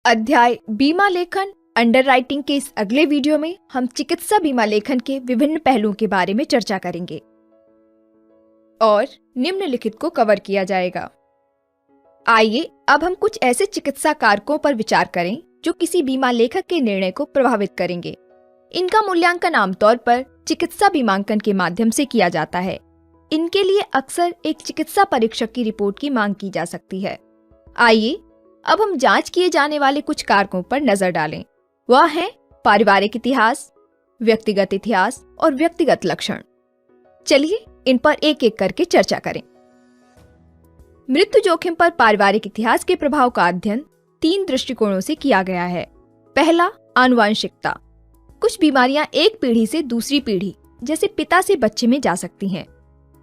अध्याय बीमा लेखन अंडरराइटिंग के इस अगले वीडियो में हम चिकित्सा बीमा लेखन के विभिन्न पहलुओं के बारे में चर्चा करेंगे और निम्नलिखित को कवर किया जाएगा। आइए अब हम कुछ ऐसे चिकित्सा कारकों पर विचार करें जो किसी बीमा लेखक के निर्णय को प्रभावित करेंगे। इनका मूल्यांकन आमतौर पर चिकित्सा बीमांकन के माध्यम से किया जाता है। इनके लिए अक्सर एक चिकित्सा परीक्षक की रिपोर्ट की मांग की जा सकती है। आइए अब हम जांच किए जाने वाले कुछ कारकों पर नजर डालें। वह है पारिवारिक इतिहास, व्यक्तिगत इतिहास और व्यक्तिगत लक्षण। चलिए इन पर एक एक करके चर्चा करें। मृत्यु जोखिम पर पारिवारिक इतिहास के प्रभाव का अध्ययन 3 दृष्टिकोणों से किया गया है। पहला, आनुवंशिकता। कुछ बीमारियां एक पीढ़ी से दूसरी पीढ़ी जैसे पिता से बच्चे में जा सकती हैं।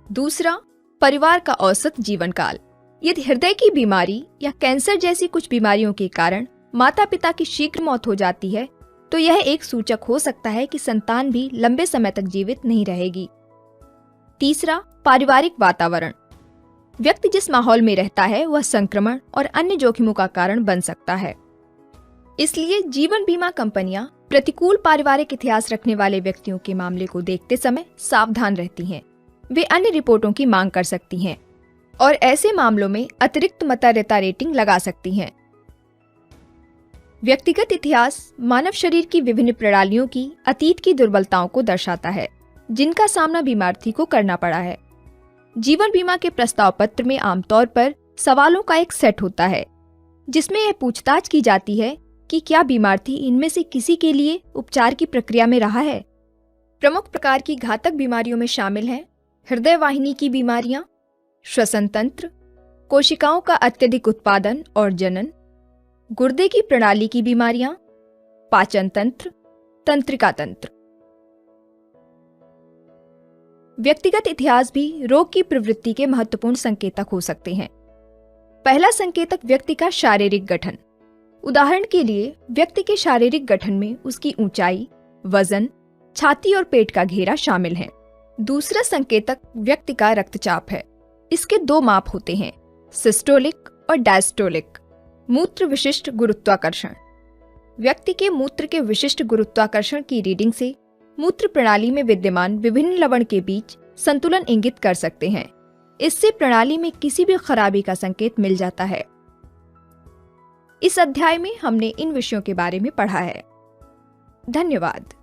दूसरा, परिवार का औसत जीवन काल। यदि हृदय की बीमारी या कैंसर जैसी कुछ बीमारियों के कारण माता पिता की शीघ्र मौत हो जाती है तो यह एक सूचक हो सकता है कि संतान भी लंबे समय तक जीवित नहीं रहेगी। तीसरा, पारिवारिक वातावरण। व्यक्ति जिस माहौल में रहता है वह संक्रमण और अन्य जोखिमों का कारण बन सकता है। इसलिए जीवन बीमा कंपनियां प्रतिकूल पारिवारिक इतिहास रखने वाले व्यक्तियों के मामले को देखते समय सावधान रहती हैं। वे अन्य रिपोर्टों की मांग कर सकती हैं और ऐसे मामलों में अतिरिक्त मतर्यता रेटिंग लगा सकती हैं। व्यक्तिगत इतिहास मानव शरीर की विभिन्न प्रणालियों की अतीत की दुर्बलताओं को दर्शाता है जिनका सामना बीमार्थी को करना पड़ा है। जीवन बीमा के प्रस्ताव पत्र में आमतौर पर सवालों का एक सेट होता है जिसमें यह पूछताछ की जाती है कि क्या बीमार्थी इनमें से किसी के लिए उपचार की प्रक्रिया में रहा है। प्रमुख प्रकार की घातक बीमारियों में शामिल हैं हृदय वाहिनी की बीमारियां, श्वसन तंत्र, कोशिकाओं का अत्यधिक उत्पादन और जनन, गुर्दे की प्रणाली की बीमारियां, पाचन तंत्र, तंत्रिका तंत्र। व्यक्तिगत इतिहास भी रोग की प्रवृत्ति के महत्वपूर्ण संकेतक हो सकते हैं। पहला संकेतक व्यक्ति का शारीरिक गठन। उदाहरण के लिए व्यक्ति के शारीरिक गठन में उसकी ऊंचाई, वजन, छाती और पेट का घेरा शामिल है। दूसरा संकेतक व्यक्ति का रक्तचाप है। इसके 2 माप होते हैं, सिस्टोलिक और डायस्टोलिक। मूत्र विशिष्ट गुरुत्वाकर्षण। व्यक्ति के मूत्र के विशिष्ट गुरुत्वाकर्षण की रीडिंग से मूत्र प्रणाली में विद्यमान विभिन्न लवण के बीच संतुलन इंगित कर सकते हैं। इससे प्रणाली में किसी भी खराबी का संकेत मिल जाता है। इस अध्याय में हमने इन विषयों के बारे में पढ़ा है। धन्यवाद।